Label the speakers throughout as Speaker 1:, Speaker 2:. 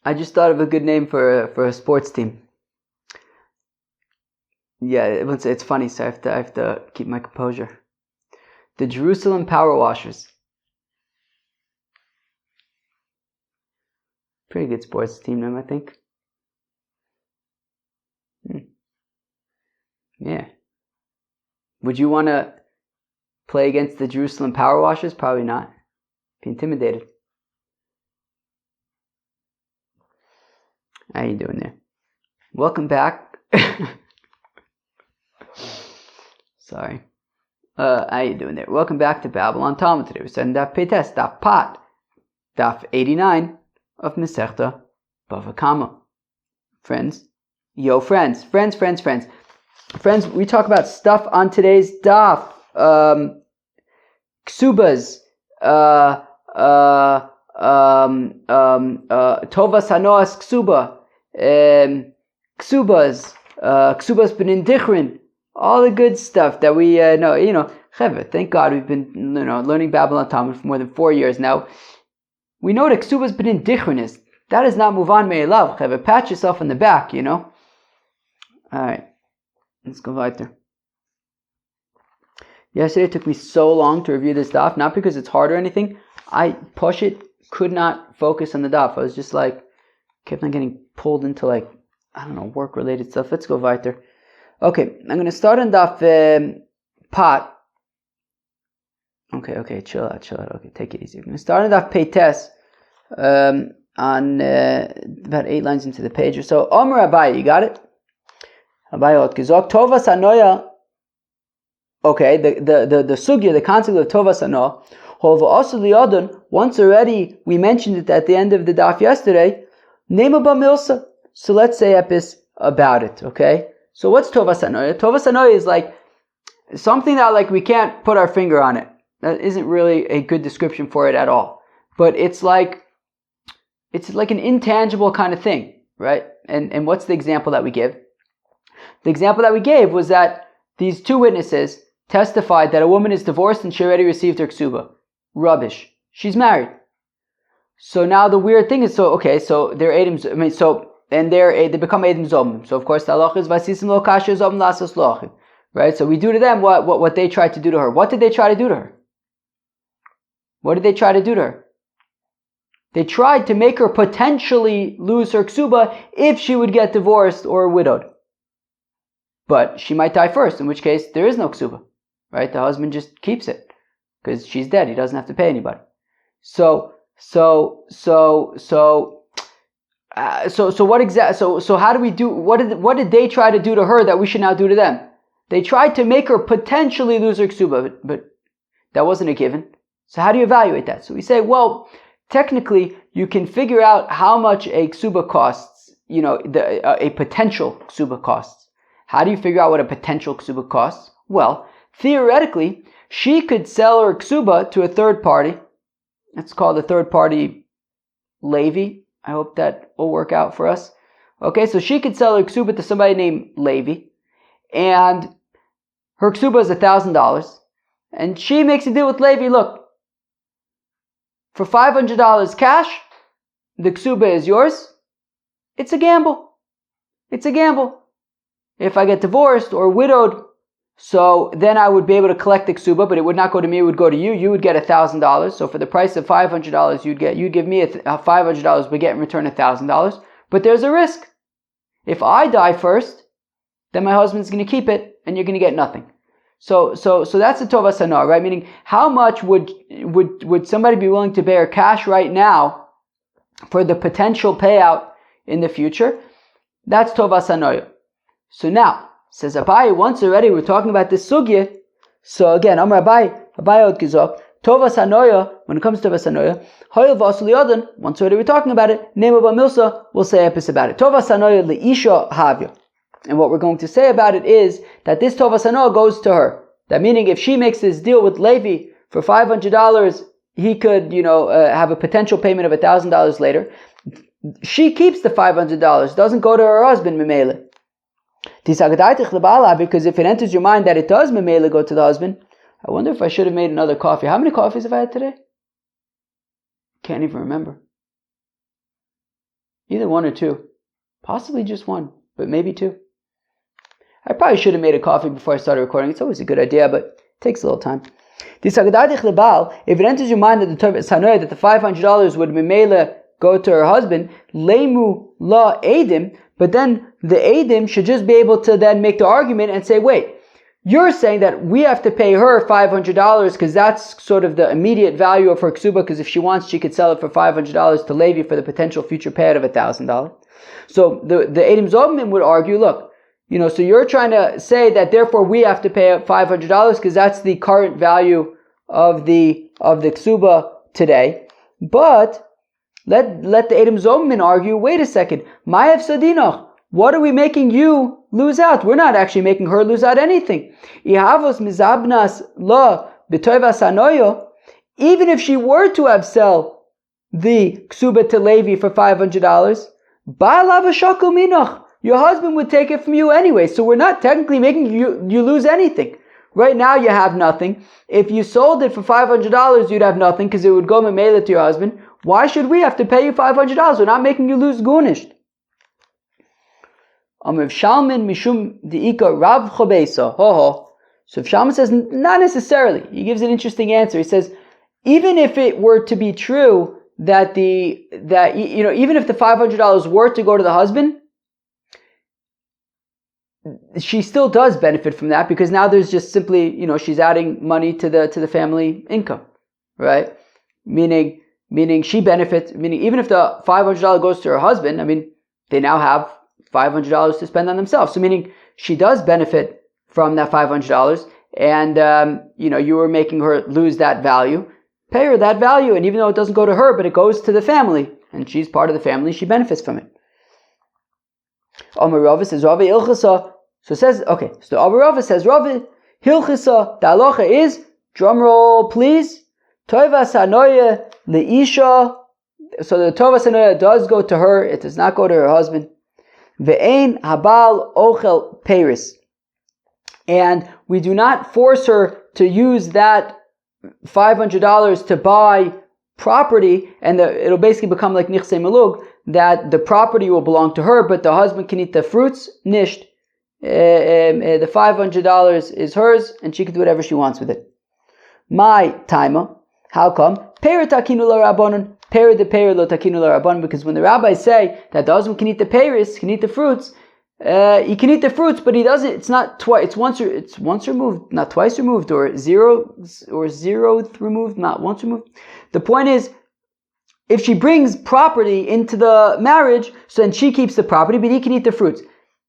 Speaker 1: I just thought of a good name for a sports team. Yeah, it's funny, so I have to keep my composure. The Jerusalem Power Washers. Pretty good sports team name, I think. Yeah. Would you want to play against the Jerusalem Power Washers? Probably not. Be intimidated. How you doing there? Welcome back. Sorry. How you doing there? Welcome back to Babylon Talmud today. We're starting Daf Peites, Daf Pat, Daf 89 of Masechta BavaKama. Friends, friends, we talk about stuff on today's daf. Ksubas, Tovas Hanoas Ksuba, Ksubas, Ksubas Benin Dichrin, all the good stuff that we know. Cheveh, thank God we've been learning Babylon Talmud for more than 4 years now. We know what Ksubas Benin Dichrin is. That is not Muvan Me'elav. Cheveh, pat yourself on the back, Alright, let's go weiter. Yesterday it took me so long to review this daf, not because it's hard or anything. I could not focus on the daf. I was just kept on getting pulled into work related stuff. Let's go weiter. Okay, I'm going to start on daf Pat. Okay, chill out. Okay, take it easy. I'm going to start on daf Peites on about 8 lines into the page or so. Omer Abaye, you got it? Abaye ot gezok tovas hanoya. Okay, the sugya, the concept of tovas hanoya. However, also liadon. Once already, we mentioned it at the end of the daf yesterday. Nema b'milsa. So let's say epis about it. Okay. So what's tovas hanoya? Tovas hanoya is something that we can't put our finger on it. That isn't really a good description for it at all. But it's like an intangible kind of thing, right? And what's the example that we give? The example that we gave was that these 2 witnesses testified that a woman is divorced and she already received her ksuba. Rubbish. She's married. So now the weird thing is, so they're Edim, they become Edim Zomim. So of course the halach is Vasisim lo kasher zom lasas lochim. Right? So we do to them what they tried to do to her. What did they try to do to her? They tried to make her potentially lose her ksuba if she would get divorced or widowed. But she might die first, in which case there is no ksuba. Right? The husband just keeps it. Because she's dead. He doesn't have to pay anybody. So how do we do, what did they try to do to her that we should now do to them? They tried to make her potentially lose her ksuba, but that wasn't a given. So how do you evaluate that? So we say, well, technically, you can figure out how much a ksuba costs, a potential ksuba costs. How do you figure out what a potential ksuba costs? Well, theoretically, she could sell her ksuba to a third party. It's called a third party Levi. I hope that will work out for us. Okay, so she could sell her ksuba to somebody named Levi, and her ksuba is $1,000, and she makes a deal with Levi. Look, for $500 cash, the ksuba is yours. It's a gamble. If I get divorced or widowed, so then I would be able to collect the ksuba, but it would not go to me, it would go to you. You would get $1,000. So for the price of $500, you'd give me $500, but get in return $1,000. But there's a risk. If I die first, then my husband's going to keep it, and you're going to get nothing. So that's the tovas hanoah, right? Meaning, how much would somebody be willing to bear cash right now for the potential payout in the future? That's tovas hanoah. So now, says Abaye, once already we're talking about this sugya. So again, Amar Abaye od gizok, tovas hanoah, when it comes to tovas hanoah, hoyel v'asul yodin, once already we're talking about it, nema b'milsa, we'll say epis about it. Tovas hanoah le'isha havya. And what we're going to say about it is that this tovas hanoah goes to her. That meaning, if she makes this deal with Levi for $500, he could, have a potential payment of $1,000 later. She keeps the $500, doesn't go to her husband, memele. Because if it enters your mind that it does memele go to the husband, I wonder if I should have made another coffee. How many coffees have I had today? Can't even remember. Either one or two. Possibly just one, but maybe two. I probably should have made a coffee before I started recording. It's always a good idea, but it takes a little time. If it enters your mind that the $500 would Mimela go to her husband, Lemu la Edim, but then the Edim should just be able to then make the argument and say, wait, you're saying that we have to pay her $500 because that's sort of the immediate value of her ksuba, because if she wants, she could sell it for $500 to Levi for the potential future payout of $1,000. So the Edim Zobim would argue, look, so you're trying to say that therefore we have to pay $500 because that's the current value of the ksuba today. But let the Edim Zobim argue, wait a second, Ma'av Sadinach, what are we making you lose out? We're not actually making her lose out anything. Ihavos mizabnas la b'toivas anoyo, even if she were to have sell the ksuba to Levi for $500, ba'alav shakel minach, your husband would take it from you anyway. So we're not technically making you lose anything. Right now you have nothing. If you sold it for $500, you'd have nothing because it would go memela to your husband. Why should we have to pay you $500? We're not making you lose gunished. So if Shalman says, not necessarily, he gives an interesting answer. He says, even if it were to be true that even if the $500 were to go to the husband, she still does benefit from that because now there's just simply, she's adding money to the family income, right? Meaning she benefits. Meaning even if the $500 goes to her husband, they now have $500 to spend on themselves. So meaning she does benefit from that $500, and you were making her lose that value. Pay her that value, and even though it doesn't go to her, but it goes to the family, and she's part of the family, she benefits from it. Omer Rava says, Rava Ilchasa. So it says, okay, so Omer Rava says, Rava Hilchasa, the halacha is, drum roll please, Tovas Hanoya Leisha. So the Tovas Hanoya does go to her, it does not go to her husband. Ve'ein habal ochel peiris. And we do not force her to use that $500 to buy property, and it'll basically become like nichsei melug, that the property will belong to her, but the husband can eat the fruits, nisht. The $500 is hers, and she can do whatever she wants with it. My taima, how come? Peir takinu l'rabbanon, peir de peir lo takinu l'rabbanon, because when the rabbis say that the husband can eat the peiris, can eat the fruits, he can eat the fruits, but he doesn't. It's not twice. It's once removed, not twice removed, or zeroth removed, not once removed. The point is, if she brings property into the marriage, so then she keeps the property, but he can eat the fruits.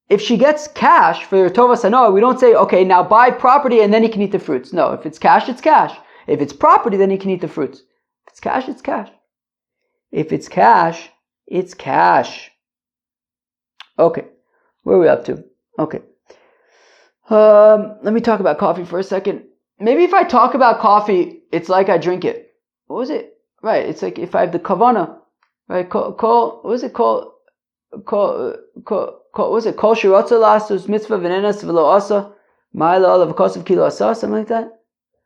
Speaker 1: If she gets cash for tovas hanoah, we don't say, okay, now buy property and then he can eat the fruits. No, if it's cash, it's cash. If it's property, then he can eat the fruits. If it's cash, it's cash. If it's cash, it's cash. Okay. Where are we up to? Okay. Let me talk about coffee for a second. Maybe if I talk about coffee, it's like I drink it. What was it? Right. It's like if I have the kavana, right? What was it called? What was it? Kol shiratza lasus mitzvah v'nenas v'lo asa ma'ila olav kosav kilo asa, something like that.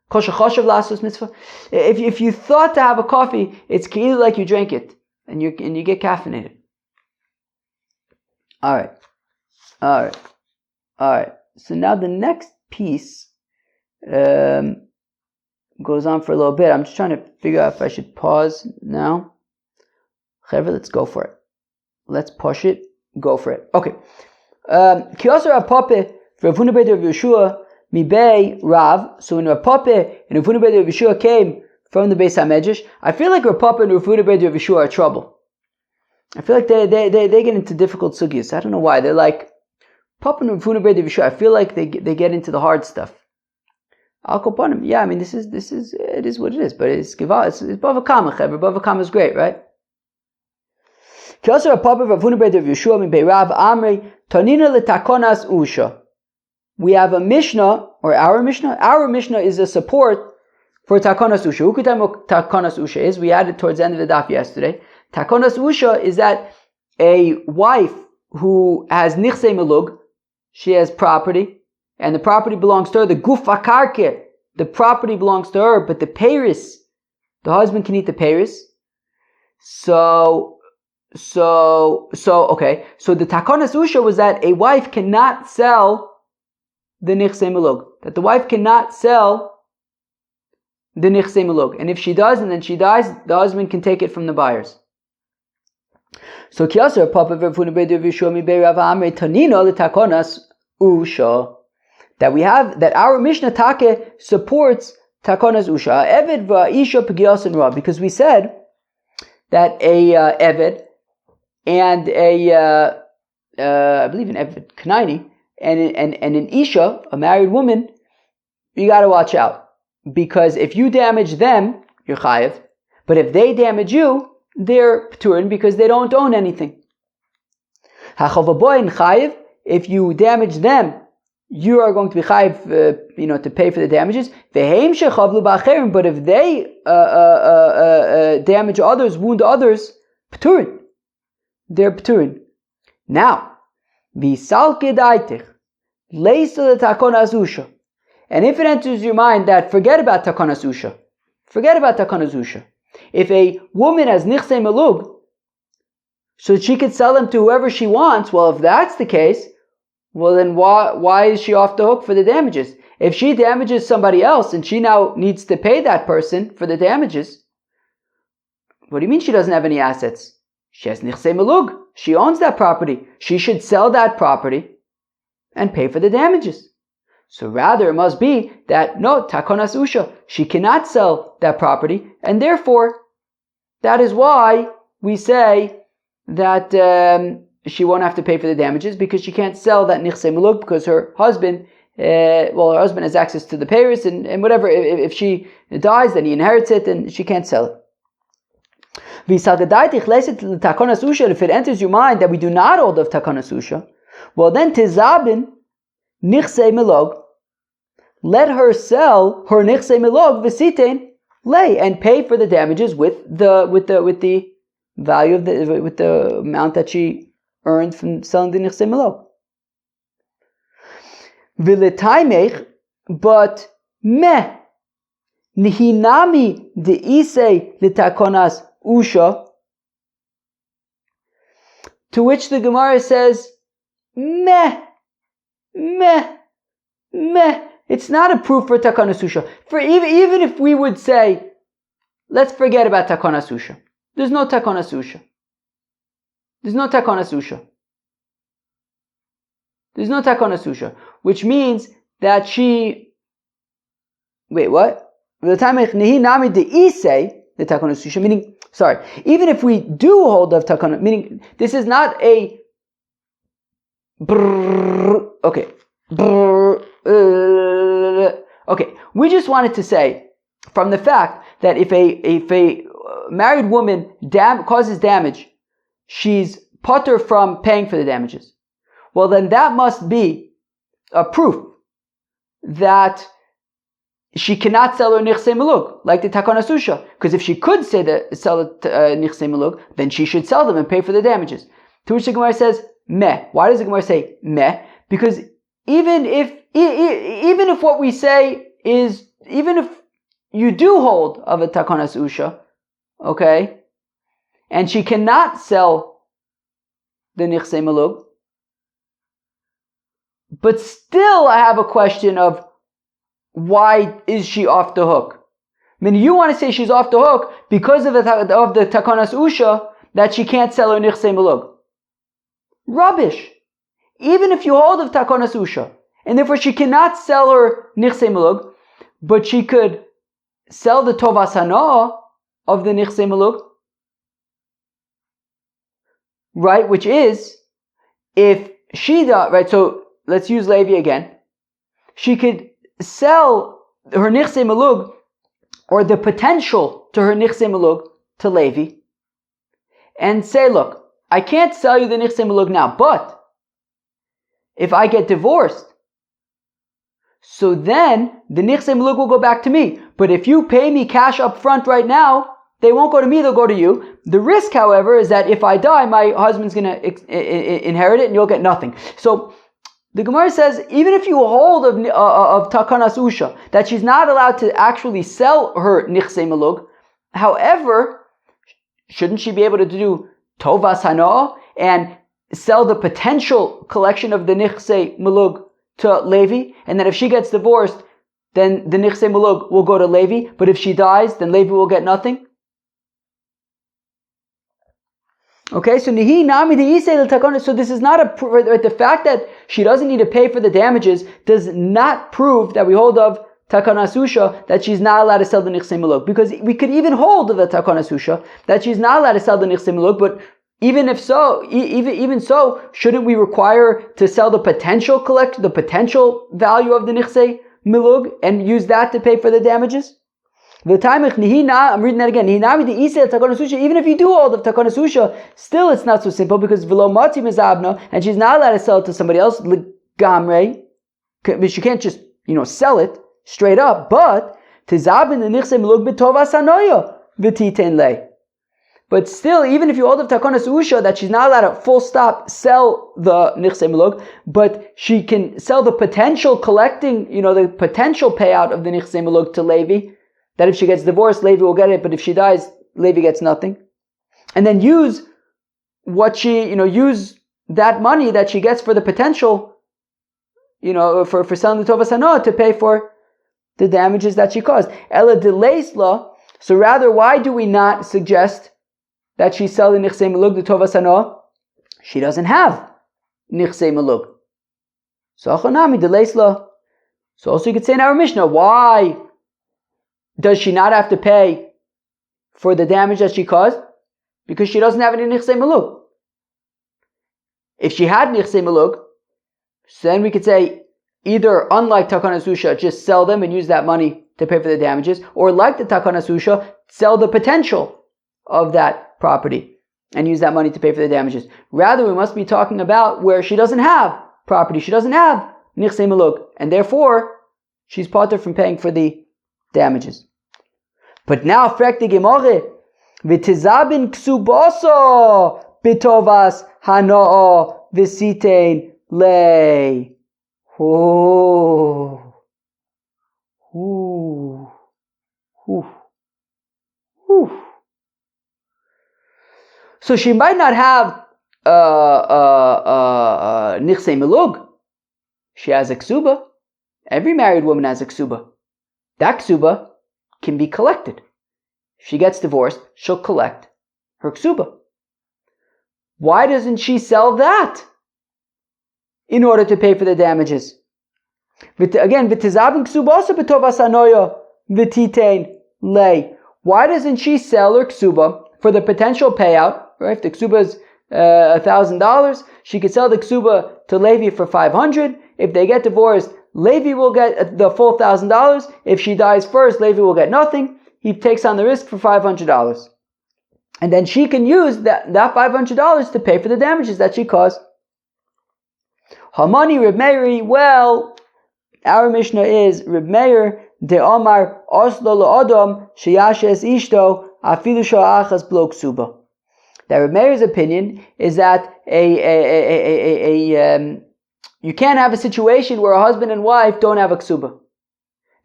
Speaker 1: Kol shechoshav lasus mitzvah. If you thought to have a coffee, it's kind like you drank it, and you get caffeinated. All right. So now the next piece goes on for a little bit. I'm just trying to figure out if I should pause now. Chaver, let's go for it. Let's push it. Go for it. Okay. Kiyosar apape for Ravuna Beit Rav Yeshua mibei Rav. So when Rav Papa and Ravuna Beit Rav Yeshua came from the Beis HaMedrash, I feel like Rav Papa and Ravuna Beit Rav Yeshua are trouble. I feel like they get into difficult sugyas. I don't know why. They're like Papa and Ravuna Beit Rav Yeshua. I feel like they get into the hard stuff. Al Kopanim. Yeah, this is it is what it is. But it's BavaKama. BavaKama is great, right? We have a Mishnah, or our Mishnah. Our Mishnah is a support for Takonas Usha. Who could tell me what Takonas Usha is? We added towards the end of the daf yesterday. Takonas Usha is that a wife who has nichsei melug, she has property, and the property belongs to her. The guf akarke, the property belongs to her, but the peiris, the husband can eat the peiris. So So the Takonas Usha was that a wife cannot sell the Nichsei Milug. That the wife cannot sell the Nichsei Milug. And if she does, and then she dies, the husband can take it from the buyers. So Kiyasar Papa Verfuna Bedu Vishomi Beirav Amre Tanino the Takonas Usha. That we have, that our Mishnah Take supports Takonas Usha. Eved Va'isha P'giyasan Ra. Because we said that a Eved and a I believe an Eved Kanaini and an Isha, a married woman, you got to watch out, because if you damage them, you're chayiv, but if they damage you, they're p'turin because they don't own anything. Hachavaboy chayiv, if you damage them, you are going to be chayiv, to pay for the damages. Veheim shechavlu ba'acherim, but if they damage others, wound others, p'turin. They're p'turin. Now, v'sal kedaitich leisa l'takonas usha. And if it enters your mind that forget about takonas usha, if a woman has nichsei melug, so she could sell them to whoever she wants, well, if that's the case, well then why is she off the hook for the damages? If she damages somebody else and she now needs to pay that person for the damages, what do you mean she doesn't have any assets? She has nichsei melug. She owns that property. She should sell that property and pay for the damages. So rather it must be that no, takonas usha, she cannot sell that property, and therefore that is why we say that she won't have to pay for the damages, because she can't sell that nichsei melug, because her husband has access to the payers and whatever. If she dies, then he inherits it, and she can't sell it. If it enters your mind that we do not hold of takonas usha, well then tizabin nichsei melog, let her sell her nichsei melog v'sitein lay, and pay for the damages with the value of with the amount that she earned from selling the nichsei melog. V'letaimech, but meh nihinami deisei l'takonas usha, to which the Gemara says meh. It's not a proof for takonas usha. For even if we would say, let's forget about takonas usha. There's no takonas usha. Which means that she... Wait, what? The time nami de isei the takonas usha, meaning, sorry, even if we do hold of takonas, meaning this is not a okay. Okay, we just wanted to say, from the fact that if a married woman causes damage, she's patur from paying for the damages. Well, then that must be a proof that she cannot sell her nichsei melug, like the takonas usha. Because if she could sell the nichsei melug, then she should sell them and pay for the damages. To which the Gemara says, meh. Why does the Gemara say meh? Because even if what we say is, even if you do hold of a takonas usha, okay, and she cannot sell the nichsei melug, but still I have a question of why is she off the hook? I mean, you want to say she's off the hook because of the takonas usha that she can't sell her nichsei melug. Rubbish. Even if you hold of takonas usha, and therefore she cannot sell her nichsei melug, but she could sell the tovas hana'ah of the nichsei melug, right? Which is, if she does, right? So let's use Levi again. She could sell her nichsei melug, or the potential to her nichsei melug, to Levi, and say, look, I can't sell you the nichsei melug now, but if I get divorced, so then the nichsei melug will go back to me. But if you pay me cash up front right now, they won't go to me, they'll go to you. The risk, however, is that if I die, my husband's going to inherit it and you'll get nothing. So the Gemara says, even if you hold of takonas usha, that she's not allowed to actually sell her nichsei melug, however, shouldn't she be able to do tovas hana and sell the potential collection of the nichse mulug to Levi, and then if she gets divorced, then the nichse mulug will go to Levi, but if she dies, then Levi will get nothing. Okay, so nihi nami de so this is not the fact that she doesn't need to pay for the damages does not prove that we hold of takana susha that she's not allowed to sell the nichse mulug, because we could even hold of the takana susha that she's not allowed to sell the nichse mulug, but even so, shouldn't we require to sell the potential value of the nichse milug and use that to pay for the damages? I'm reading that again. Even if you do all of takana susha, still it's not so simple, because v'lo mati mezabna, and she's not allowed to sell it to somebody else gamre. She can't just sell it straight up. But tizabin the nichse milug b'tovas hanoya v'titen lei. But still, even if you hold of takana susha that she's not allowed to full stop sell the nichse milug, but she can sell the potential collecting, the potential payout of the nichse milug to Levi, that if she gets divorced, Levi will get it, but if she dies, Levi gets nothing. And then use use that money that she gets for the potential, for selling the tovas hana to pay for the damages that she caused. Ella deleisla. So rather, why do we not suggest that she sell the nichse milug, the tovas hana? She doesn't have nichse milug. So achanami deleisla. So also you could say in our Mishnah, why does she not have to pay for the damage that she caused? Because she doesn't have any nichse milug. If she had nichse milug, so then we could say either, unlike takana susha, just sell them and use that money to pay for the damages, or like the takana susha, sell the potential of that property and use that money to pay for the damages. Rather, we must be talking about where she doesn't have property, she doesn't have nichse milug, and therefore she's parted from paying for the damages. But now, frek the gemore, v'tizabin ksuboso bitovas hanoa v'sitein lei. So she might not have nichse milug. She has a ksuba. Every married woman has a ksuba. That ksuba can be collected. If she gets divorced, she'll collect her ksuba. Why doesn't she sell that in order to pay for the damages? Again, v'tizabin ksubosa b'tovas hanoya v'titein lei. Why doesn't she sell her ksuba for the potential payout? Right? If the ksuba is $1,000, she could sell the ksuba to Levi for $500. If they get divorced, Levi will get the full $1,000. If she dies first, Levi will get nothing. He takes on the risk for $500. And then she can use that $500 to pay for the damages that she caused. Hamani Reb Meir, well, our Mishnah is Reb Meir de Omar Oslo L'Odom Sheyashes Ishto Afilu Sha'achas Blo Ksuba. That Reb Meir's opinion is that you can't have a situation where a husband and wife don't have a ksuba.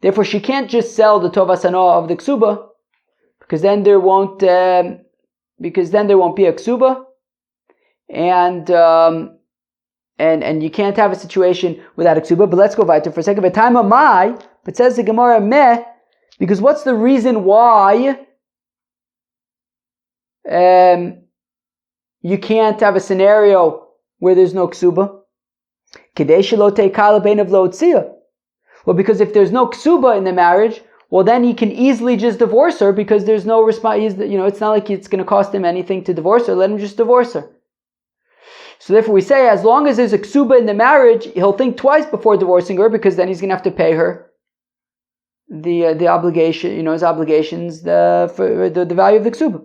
Speaker 1: Therefore, she can't just sell the tovas hana of the ksuba, because then there won't be a ksuba, and you can't have a situation without a ksuba. But let's go weiter for a second. V'taima mai, but says the Gemara meh, because what's the reason why you can't have a scenario where there's no ksuba? Well, because if there's no ksuba in the marriage, well, then he can easily just divorce her, because there's no response. It's not like it's going to cost him anything to divorce her. Let him just divorce her. So therefore we say, as long as there's a ksuba in the marriage, he'll think twice before divorcing her, because then he's going to have to pay her the obligation, his obligations, for the value of the ksuba.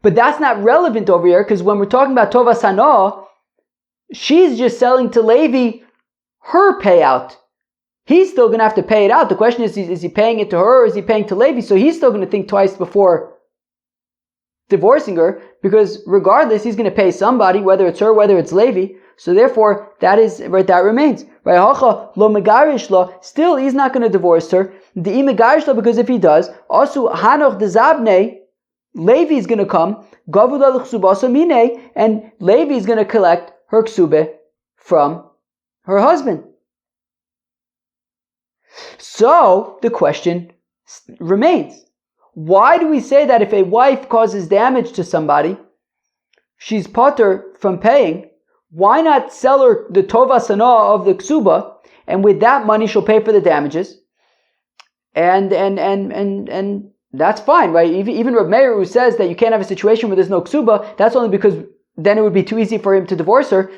Speaker 1: But that's not relevant over here, because when we're talking about tovas hana, she's just selling to Levi her payout. He's still going to have to pay it out. The question is he paying it to her, or is he paying to Levi? So he's still going to think twice before divorcing her, because regardless, he's going to pay somebody, whether it's her, whether it's Levi. So therefore, that remains. Still, he's not going to divorce her. Because if he does, also hanoch de zabne, Levi is going to come, and Levi is going to collect her ksube from her husband. So the question remains, why do we say that if a wife causes damage to somebody, she's patur from paying? Why not sell her the tova sana of the ksuba, and with that money she'll pay for the damages? And that's fine, right? Even Reb Meir, who says that you can't have a situation where there's no ksuba, that's only because then it would be too easy for him to divorce her.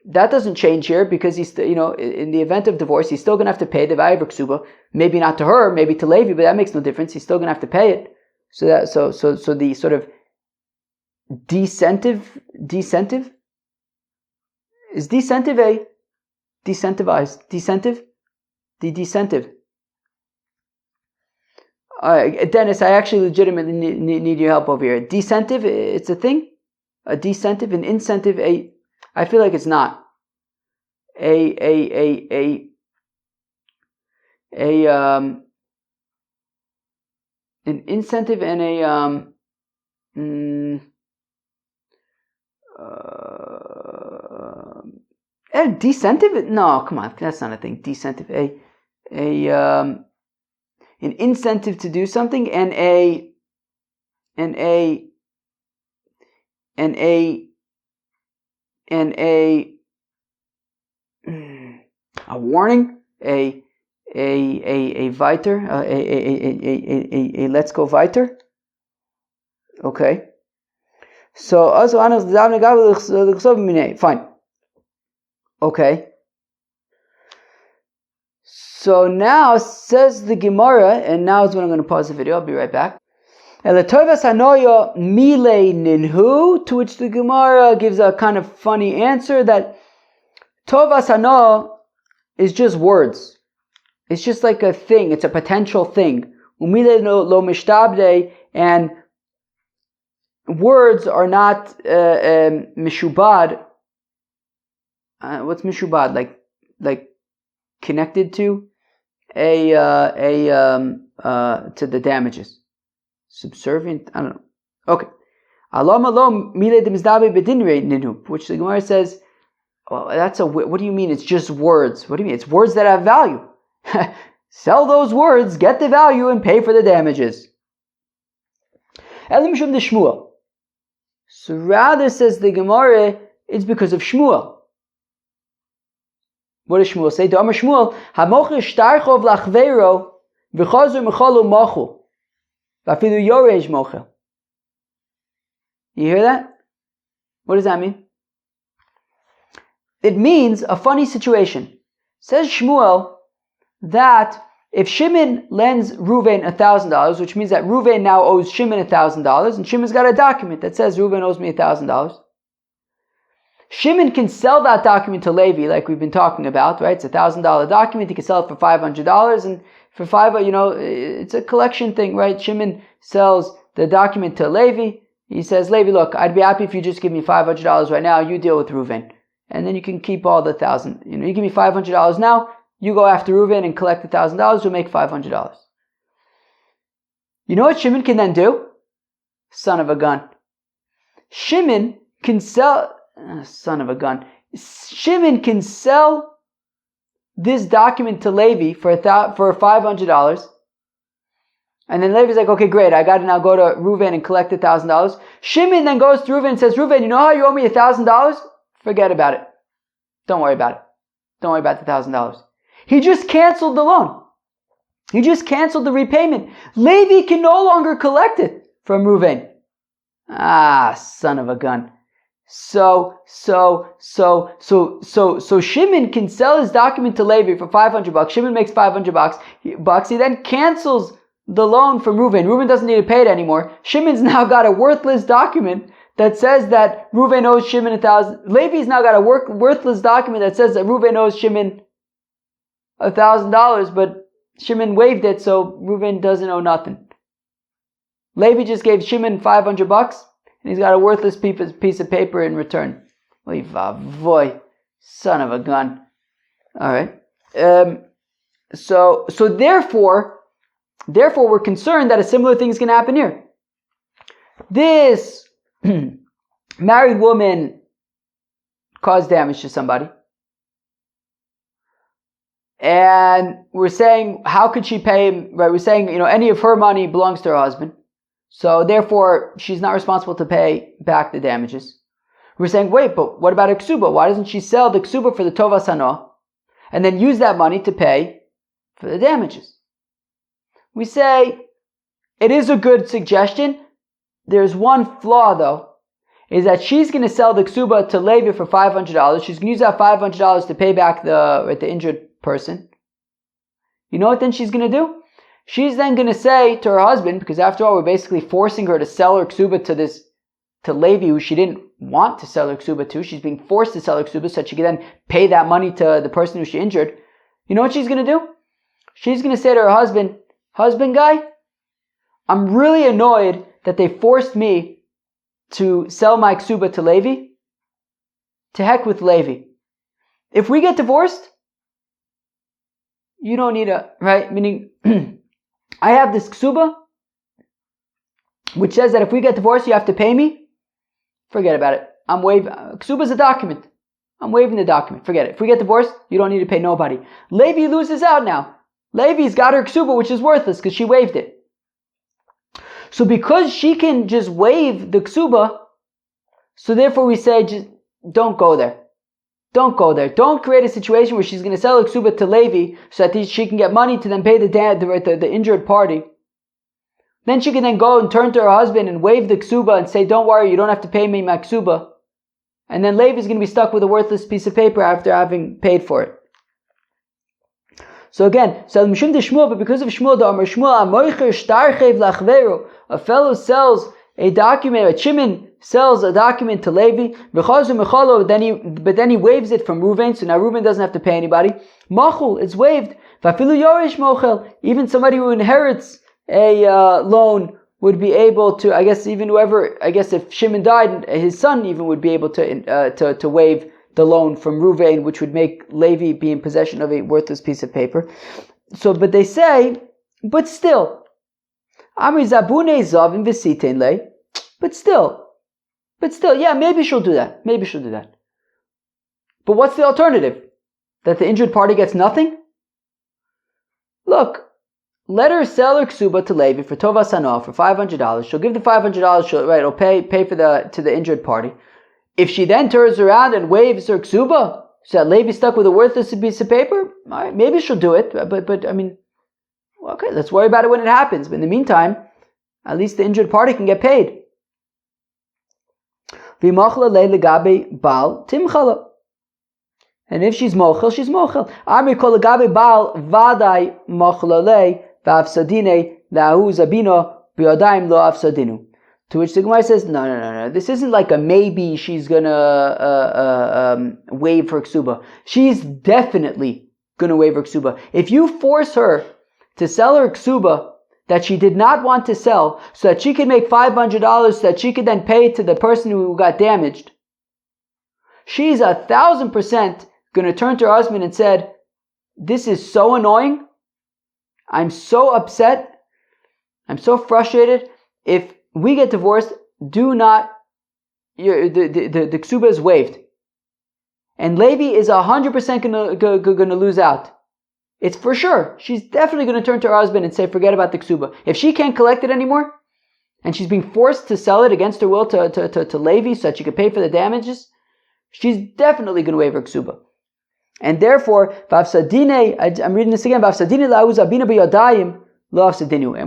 Speaker 1: That doesn't change here, because he's, in the event of divorce, he's still going to have to pay the value of her ksuba. Maybe not to her, maybe to Levi, but that makes no difference. He's still going to have to pay it. So the sort of decentive is decentive a decentivized decentive the decentive. Dennis, I actually legitimately need your help over here. Decentive, it's a thing. A decentive, an incentive. I feel like it's not. An incentive and a decentive? No, come on, that's not a thing. Decentive, an incentive to do something, and a warning, a weiter, a let's go weiter. Okay. So also fine. Okay. So now says the Gemara, and now is when I'm going to pause the video. I'll be right back. To which the Gemara gives a kind of funny answer that tovas hano is just words. It's just like a thing. It's a potential thing. Umile lo mishtabde, and words are not mishubad. What's mishubad? Like connected to to the damages. Subservient? I don't know. Okay. Which the Gemara says, well, what do you mean it's just words? What do you mean? It's words that have value. Sell those words, get the value, and pay for the damages. So rather, says the Gemara, it's because of Shmuel. What does Shmuel say? D'amar Shmuel, hamocher shtarchov lachveiro v'chazur mecholu machu v'afilu yorej mocher. You hear that? What does that mean? It means a funny situation. Says Shmuel that if Shimon lends Reuven $1,000, which means that Reuven now owes Shimon $1,000, and Shimon's got a document that says Reuven owes me $1,000. Shimon can sell that document to Levi, like we've been talking about, right? It's a $1,000 document. He can sell it for $500, and for it's a collection thing, right? Shimon sells the document to Levi. He says, Levi, look, I'd be happy if you just give me $500 right now. You deal with Reuven, and then you can keep all the $1,000. You give me $500 now. You go after Reuven and collect the $1,000. You'll make $500. You know what Shimon can then do? Son of a gun. Shimon can sell. Shimon can sell this document to Levi for $500, and then Levi's like, okay, great, I got to now go to Reuven and collect the $1,000. Shimon then goes to Reuven and says, Reuven, you know how you owe me $1,000? Forget about it. Don't worry about it. Don't worry about the $1,000. He just canceled the loan. He just canceled the repayment. Levi can no longer collect it from Reuven. Son of a gun. So Shimon can sell his document to Levi for $500. Shimon makes $500. He then cancels the loan from Reuven. Reuven doesn't need to pay it anymore. Shimon's now got a worthless document that says that Reuven owes Shimon $1,000. Levi's now got a worthless document that says that Reuven owes Shimon $1,000, but Shimon waived it, so Reuven doesn't owe nothing. Levi just gave Shimon $500. And he's got a worthless piece of paper in return. Oy vavoy, son of a gun. All right. So therefore we're concerned that a similar thing is going to happen here. this married woman caused damage to somebody. And we're saying, how could she pay him? Right? We're saying, any of her money belongs to her husband. So therefore, she's not responsible to pay back the damages. We're saying, wait, but what about a ksuba? Why doesn't she sell the ksuba for the tovas hanoah and then use that money to pay for the damages? We say, it is a good suggestion. There's one flaw though, is that she's going to sell the ksuba to Levi for $500. She's going to use that $500 to pay back the injured person. You know what then she's going to do? She's then going to say to her husband, because after all, we're basically forcing her to sell her ksuba to Levi, who she didn't want to sell her ksuba to. She's being forced to sell her ksuba so that she can then pay that money to the person who she injured. You know what she's going to do? She's going to say to her husband, husband guy, I'm really annoyed that they forced me to sell my ksuba to Levi. To heck with Levi. If we get divorced, you don't need right? Meaning, I have this ksuba, which says that if we get divorced, you have to pay me. Forget about it. I'm waiving. Ksuba is a document. I'm waiving the document. Forget it. If we get divorced, you don't need to pay nobody. Levi loses out now. Levi's got her ksuba, which is worthless because she waived it. So because she can just waive the ksuba, so therefore we say, just don't go there. Don't go there. Don't create a situation where she's going to sell a ksuba to Levi so that she can get money to then pay the injured party. Then she can then go and turn to her husband and waive the ksuba and say, don't worry, you don't have to pay me my ksuba. And then Levi is going to be stuck with a worthless piece of paper after having paid for it. So again, but because of Shmuel, a fellow sells a document, a chimin sells a document to Levi, but then he waives it from Reuven, so now Reuven doesn't have to pay anybody. Machul, it's waived. Even somebody who inherits a loan would be able to, if Shimon died, his son even would be able to waive the loan from Reuven, which would make Levi be in possession of a worthless piece of paper. So, but they say, but still, but still, yeah, maybe she'll do that. But what's the alternative? That the injured party gets nothing? Look, let her sell her ksuba to Levi for tovas hanoah for $500. She'll give the $500. It'll pay to the injured party. If she then turns around and waves her ksuba, so that Levi's stuck with a worthless piece of paper, all right, maybe she'll do it. But okay, let's worry about it when it happens. But in the meantime, at least the injured party can get paid. And if she's mochel, she's mochel. Ami kol legabe baal vaday mochlale v'afsadine lahu zabino b'yadayim lo afsadinu. To which the Gemara says, no. This isn't like a maybe she's gonna waive her ksuba. She's definitely gonna waive her ksuba. If you force her to sell her ksuba that she did not want to sell, so that she could make $500, so that she could then pay to the person who got damaged, she's 1,000% gonna turn to her husband and said, this is so annoying. I'm so upset. I'm so frustrated. If we get divorced, the ksuba is waived. And Levi is 100% gonna lose out. It's for sure. She's definitely gonna turn to her husband and say, forget about the ksuba. If she can't collect it anymore, and she's being forced to sell it against her will to Levi so that she could pay for the damages, she's definitely gonna waive her ksuba. And therefore, I'm reading this again, and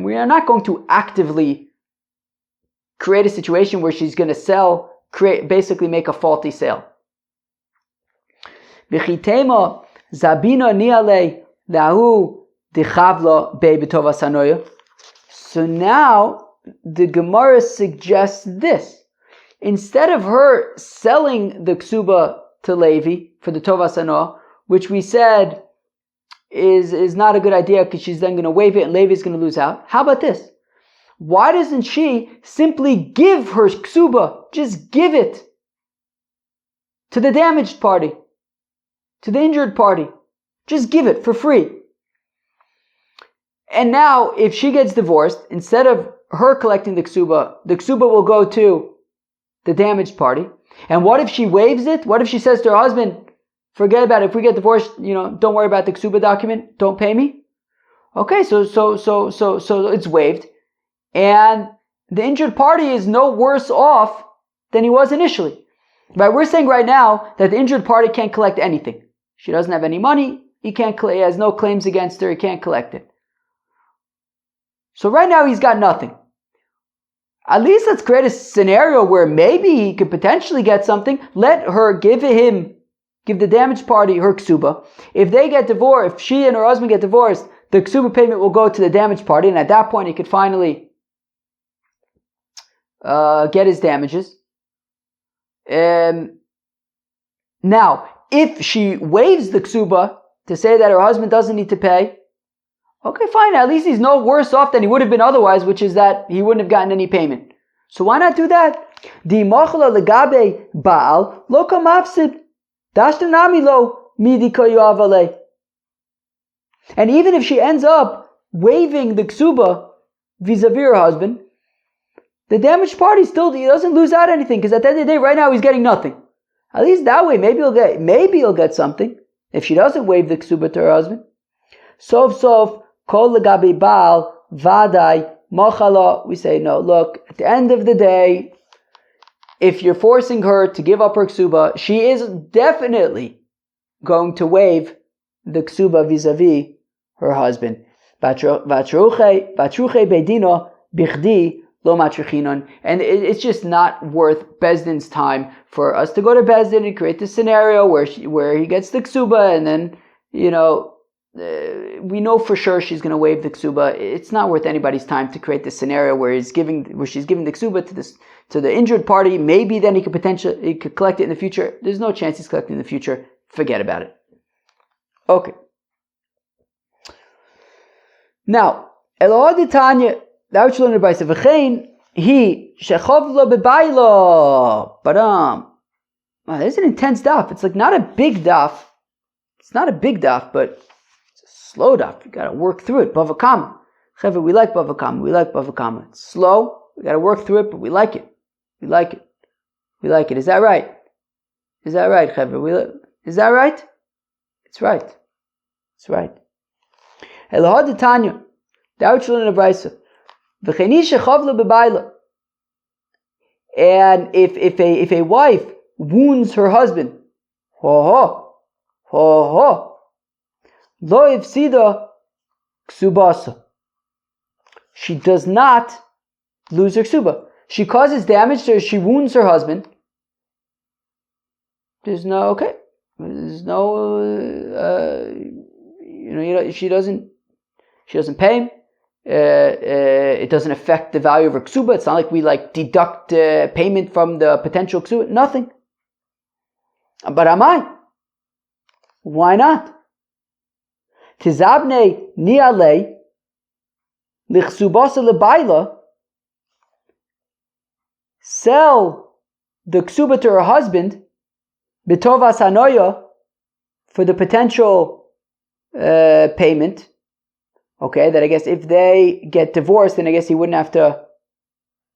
Speaker 1: we are not going to actively create a situation where she's going to basically make a faulty sale. So now the Gemara suggests this. Instead of her selling the ksuba to Levi for the tovas hanoah, which we said is not a good idea because she's then going to waive it and Levi's going to lose out. How about this? Why doesn't she simply give her ksuba, just give it to the damaged party, to the injured party? Just give it for free. And now, if she gets divorced, instead of her collecting the ksuba will go to the damaged party. And what if she waives it? What if she says to her husband, forget about it, if we get divorced, don't worry about the ksuba document, don't pay me? Okay, so it's waived. And the injured party is no worse off than he was initially. Right? We're saying right now that the injured party can't collect anything. She doesn't have any money, he has no claims against her, he can't collect it. So right now he's got nothing. At least let's create a scenario where maybe he could potentially get something. Let her give the damaged party her ksuba. If they get divorced, if she and her husband get divorced, the ksuba payment will go to the damaged party, and at that point he could finally get his damages. Now, if she waives the ksuba to say that her husband doesn't need to pay, okay, fine. At least he's no worse off than he would have been otherwise, which is that he wouldn't have gotten any payment. So why not do that? Di machla legabe baal lo kamafsid dashtanami lo midi koyavale. And even if she ends up waiving the ksuba vis-a-vis her husband, the damaged party still, he doesn't lose out anything, because at the end of the day, right now he's getting nothing. At least that way, maybe he'll get something if she doesn't waive the ksuba to her husband. Sof kol legabe baal vadai machala. We say no. Look, at the end of the day, if you're forcing her to give up her ksuba, she is definitely going to waive the ksuba vis-a-vis her husband. Vatruche beidino bichdi lo matrichinon. And it's just not worth Bezdin's time for us to go to Bezdin and create this scenario where he gets the ksuba, and then we know for sure she's going to waive the ksuba. It's not worth anybody's time to create this scenario where she's giving the ksuba to the injured party. Maybe then he could collect it in the future. There's no chance he's collecting in the future. Forget about it. Okay. Now, Elohad Tanya, that which learned by Sevachain, he shechov lo bebaylo. But there's an intense daf. It's like not a big daf. It's not a big daf, but it's a slow daf. You got to work through it. BavaKama. Chevra, we like BavaKama. We like BavaKama. It's slow. We got to work through it, but we like it. We like it. We like it. Is that right? Is that right, Chevra? Is that right? It's right. It's right. Elohad Tanya, that which learned in the Brisa. V'cheni shechav lo bebaylo. And if a wife wounds her husband, lo ifsida ksubasa, she does not lose her ksuba. She causes damage to her, she wounds her husband. There's no she doesn't pay him. It doesn't affect the value of her ksuba. It's not like we deduct payment from the potential ksuba. Nothing. But amai, why not? Tizabne niale lichsubasa lebayla. Sell the ksuba to her husband b'tovas hanoya for the potential payment. Okay, that I guess if they get divorced, then I guess he wouldn't have to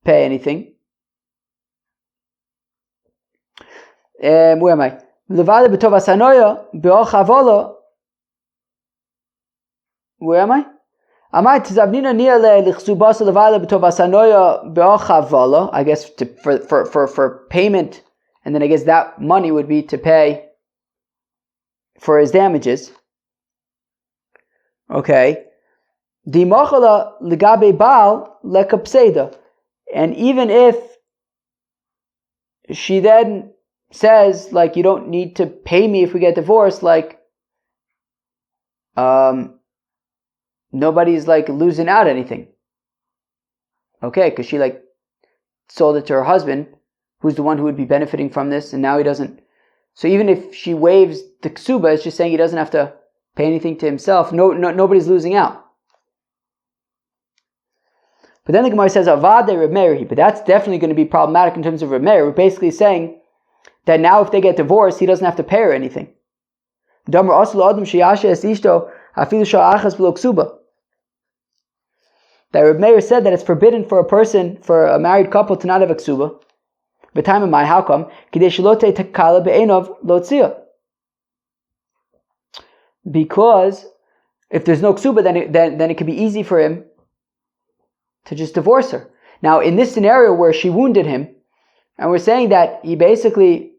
Speaker 1: pay anything. Where am I? Levada b'tovas hanoya be'ochavala. Where am I? Amai tizavnina niale lichsubasa levada b'tovas hanoya be'ochavala. I guess for payment, and then I guess that money would be to pay for his damages. Okay. Di machala legabe baal lekapseda. And even if she then says, you don't need to pay me if we get divorced, nobody's losing out anything. Okay, because she sold it to her husband, who's the one who would be benefiting from this, and now he doesn't. So even if she waives the ksuba, it's just saying he doesn't have to pay anything to himself. Nobody's losing out. But then the Gemara says, Avade Reb Meir, but that's definitely going to be problematic in terms of Reb Meir. We're basically saying that now if they get divorced, he doesn't have to pay her anything. that Reb Meir said that it's forbidden for a married couple to not have a ksuba. But time of my, how come? Because if there's no ksuba, then it could be easy for him to just divorce her. Now, in this scenario where she wounded him, and we're saying that he basically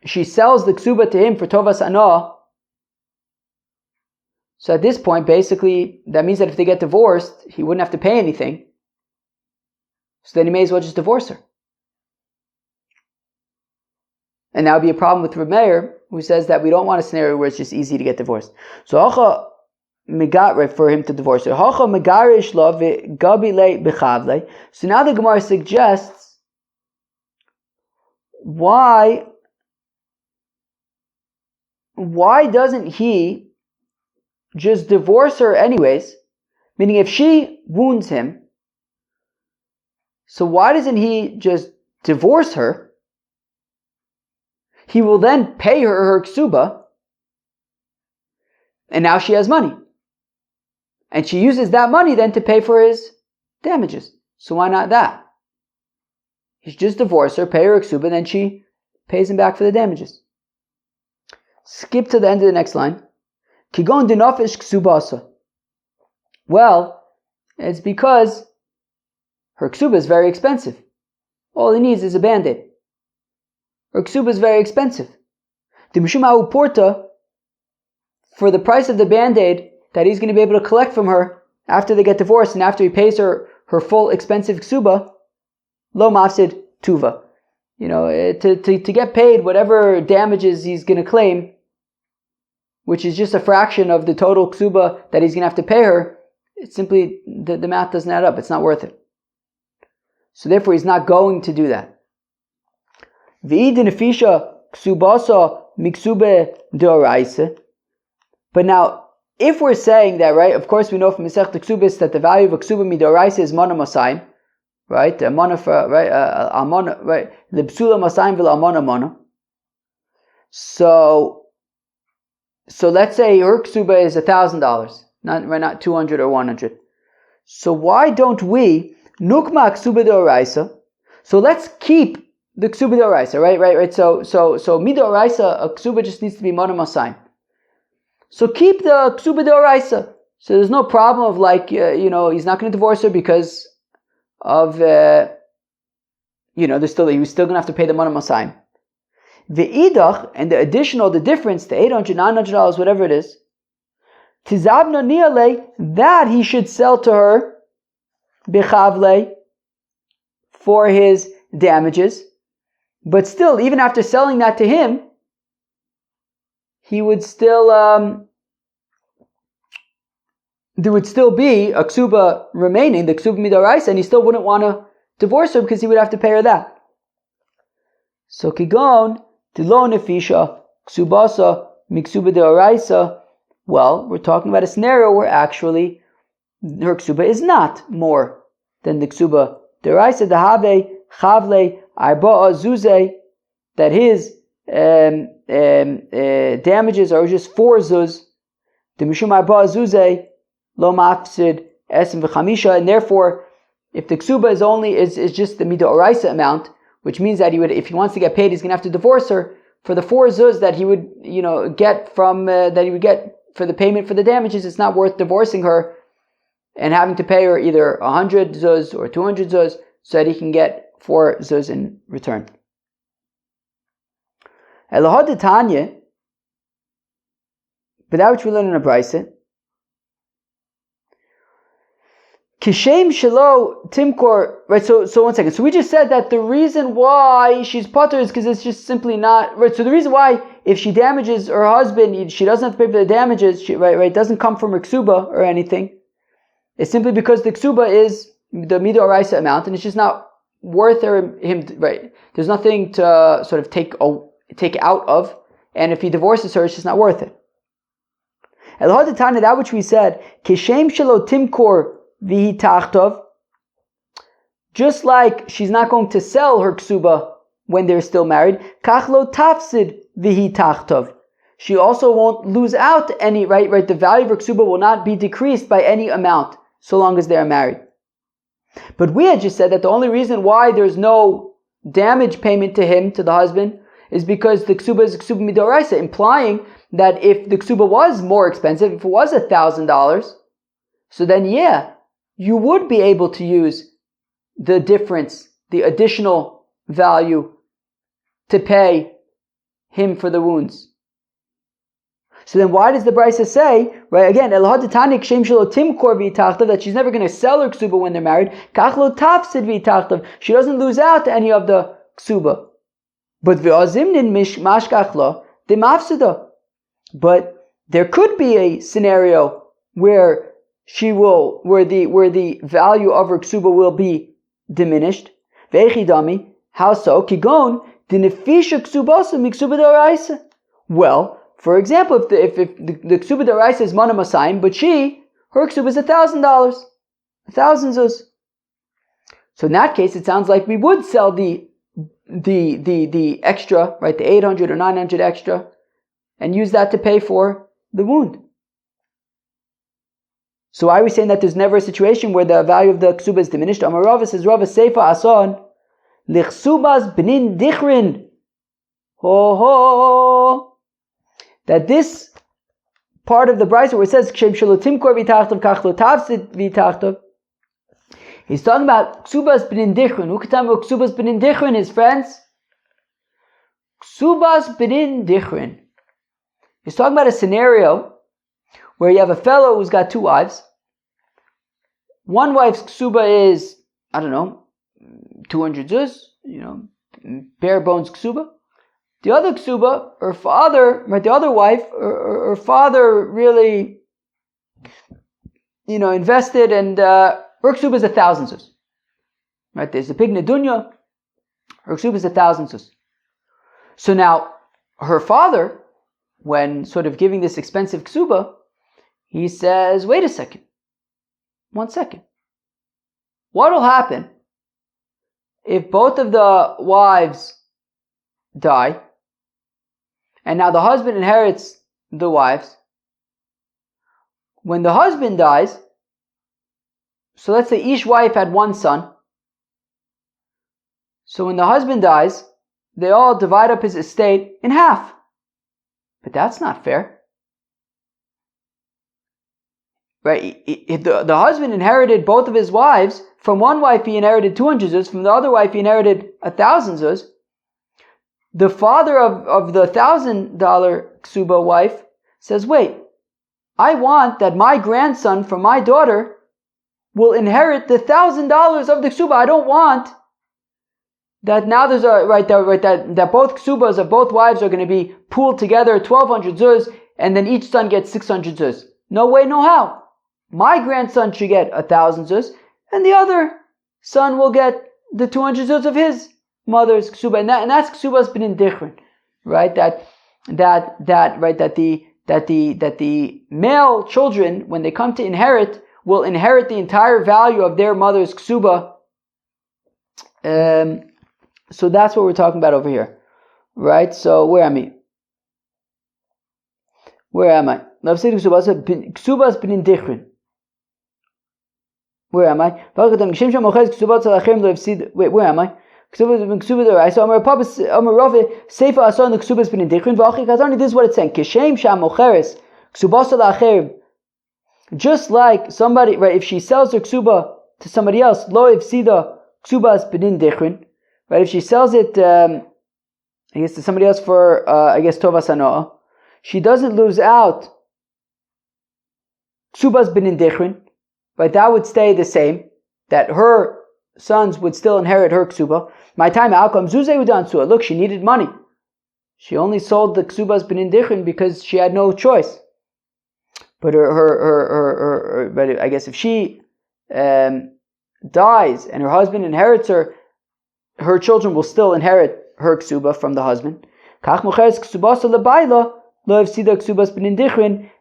Speaker 1: she sells the ksuba to him for tovas anah. So at this point, basically, that means that if they get divorced, he wouldn't have to pay anything. So then he may as well just divorce her. And that would be a problem with Reb Meir, who says that we don't want a scenario where it's just easy to get divorced. So hacha megar for him to divorce her. Hacha megarish lo gabile bechavle. So now the Gemara suggests why doesn't he just divorce her anyways? Meaning, if she wounds him, so why doesn't he just divorce her? He will then pay her ksuba, and now she has money. And she uses that money then to pay for his damages. So why not that? He should just divorce her, pay her ksuba, and then she pays him back for the damages. Skip to the end of the next line. Kigon dinafish ksubasa. Well, it's because her ksuba is very expensive. All he needs is a band-aid. Her ksuba is very expensive. The Mishuma Porta, for the price of the band-aid that he's going to be able to collect from her after they get divorced and after he pays her full expensive ksuba, lo mafsid tuva. To get paid whatever damages he's going to claim, which is just a fraction of the total ksuba that he's going to have to pay her, it's simply, the math doesn't add up. It's not worth it. So therefore he's not going to do that. But now, if we're saying that, right, of course we know from Masechet Ksubis that the value of a ksuba midoraisa is mana masayim, right? A mana for, right, almana, right? Libsula masayim vil almana mana. So let's say her ksuba is $1,000, not 200 or 100. So why don't we nukma ksuba doraisa? So let's keep the ksuba doraisa, right. So midoraisa, a ksuba just needs to be mana masayim. So keep the ksuba doraisa. So there's no problem of he's not going to divorce her because of he was still going to have to pay the mana masayim. The idach, and the difference, the $800, $900, whatever it is, tizavna niale, that he should sell to her bechavle for his damages. But still, even after selling that to him, he would still there would still be a ksuba remaining, the ksuba midoraisa, and he still wouldn't want to divorce her because he would have to pay her that. So kigon tilo nefisha ksubasa miksuba deoraisa. Well, we're talking about a scenario where actually her ksuba is not more than the ksuba deoraisa. Dehave chavle arba'a zuze, that his damages are just 4 zuz. The mishum arba'a zuze lo mafsid esim v'chamisha, and therefore, if the ksuba is just the midoraisa amount, which means that if he wants to get paid, he's going to have to divorce her for the 4 zuz that he would, get from that he would get for the payment for the damages. It's not worth divorcing her and having to pay her either 100 zuz or 200 zuz so that he can get 4 zuz in return. Elahad Tanya, but that which we learn in a brayse, Kishem shelo timkor, right? So 1 second. So we just said that the reason why she's potter is because it's just simply not right. So the reason why, if she damages her husband, she doesn't have to pay for the damages. Right, doesn't come from her ksuba or anything. It's simply because the ksuba is the midoraisa amount, and it's just not worth him. Right, there's nothing to sort of take out of, and if he divorces her, it's just not worth it. Elahad Tanya, that which we said, Kishem shelo timkor vihi tachtov, just like she's not going to sell her ksuba when they're still married, kachlo tafsid vihi tachtov, she also won't lose out any, right? The value of her ksuba will not be decreased by any amount, so long as they are married. But we had just said that the only reason why there's no damage payment to him, to the husband, is because the ksuba is ksuba midoraisa, implying that if the ksuba was more expensive, if it was $1,000, so then you would be able to use the difference, the additional value, to pay him for the wounds. So then why does the Brisa say, right, again, that she's never going to sell her ksuba when they're married? She doesn't lose out any of the ksuba. But there could be a scenario where the value of her ksuba will be diminished. How so? Well, for example, if the ksuba deraisa is mana masayim, but her ksuba is $1,000, 1,000 zuz. So in that case, it sounds like we would sell the extra, right, the 800 or 900 extra, and use that to pay for the wound. So why are we saying that there's never a situation where the value of the ksuba is diminished? Amar Rava says, Rava Seifa Ason, Lichsubas Benin Dichrin. Ho ho. That this part of the Brisa where it says, Kshem Shalotim Kor Vitachtav Kach Lo Tavsid Vitachtav, he's talking about Ksubas Benin Dichrin. Who can tell me what Ksubas Benin Dichrin is, friends? Ksubas Benin Dichrin. He's talking about a scenario where you have a fellow who's got two wives. One wife's ksuba is, 200 zuz, bare bones ksuba. The other ksuba, her father, right, the other wife, her father really, invested, and her ksuba is 1,000 zuz. Right, there's a pig nedunya, her ksuba is 1,000 zuz. So now, her father, when sort of giving this expensive ksuba, he says, wait a second. 1 second. What will happen if both of the wives die, and now the husband inherits the wives? When the husband dies, so let's say each wife had one son. So when the husband dies, they all divide up his estate in half. But that's not fair. Right? If the husband inherited both of his wives, from one wife he inherited 200 zuz, from the other wife he inherited 1,000 zuz. The father of the $1,000 ksuba wife says, wait, I want that my grandson from my daughter will inherit the $1,000 of the ksuba. I don't want that now there's that both ksubas of both wives are going to be pooled together, 1,200 zuz, and then each son gets 600 zuz. No way, no how. My grandson should get 1,000 zuz, and the other son will get the 200 zuz of his mother's ksuba, and that's ksubas benin dichrin, right? That the male children, when they come to inherit, will inherit the entire value of their mother's ksuba. So that's what we're talking about over here, right? So where am I? Where am I? Ksubas benin dichrin. Where am I? Wait, where am I? This is what it's saying. Just like somebody, right, if she sells her ksuba to somebody else, right, if she sells it, to somebody else for, tovas hanoah, she doesn't lose out ksubas benin dichrin, right? That would stay the same, that her sons would still inherit her ksuba. My time outcome zuzeh udan suah. Look, she needed money. She only sold the ksubas benin dichrin because she had no choice. But but I guess if she dies and her husband inherits her, her children will still inherit her ksuba from the husband.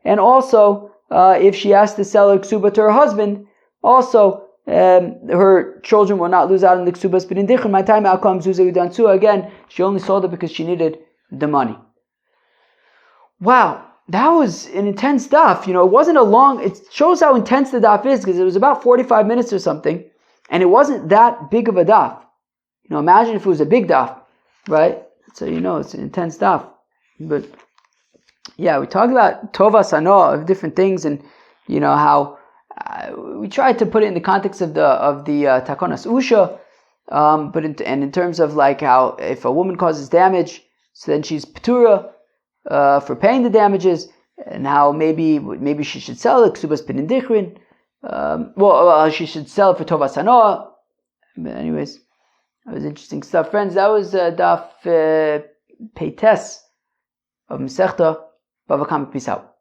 Speaker 1: And also, if she has to sell her ksuba to her husband, also her children will not lose out on the ksubas benin dichrin. My time outcome zuzeh udan suah. Again, she only sold it because she needed the money. wow, that was an intense daf. It wasn't a long, it shows how intense the daf is, because it was about 45 minutes or something, and it wasn't that big of a daf. Imagine if it was a big daf, right? So it's an intense daf. But yeah, we talked about tova sano of different things, and how we tried to put it in the context of the takonas usha, but in terms of like how if a woman causes damage, so then she's p'tura for paying the damages, and how maybe she should sell it ksubas p'nindichrin. She should sell it for tova sano. But anyways, that was interesting stuff, friends. That was daf peites of Masechta BavaKama. Peace out.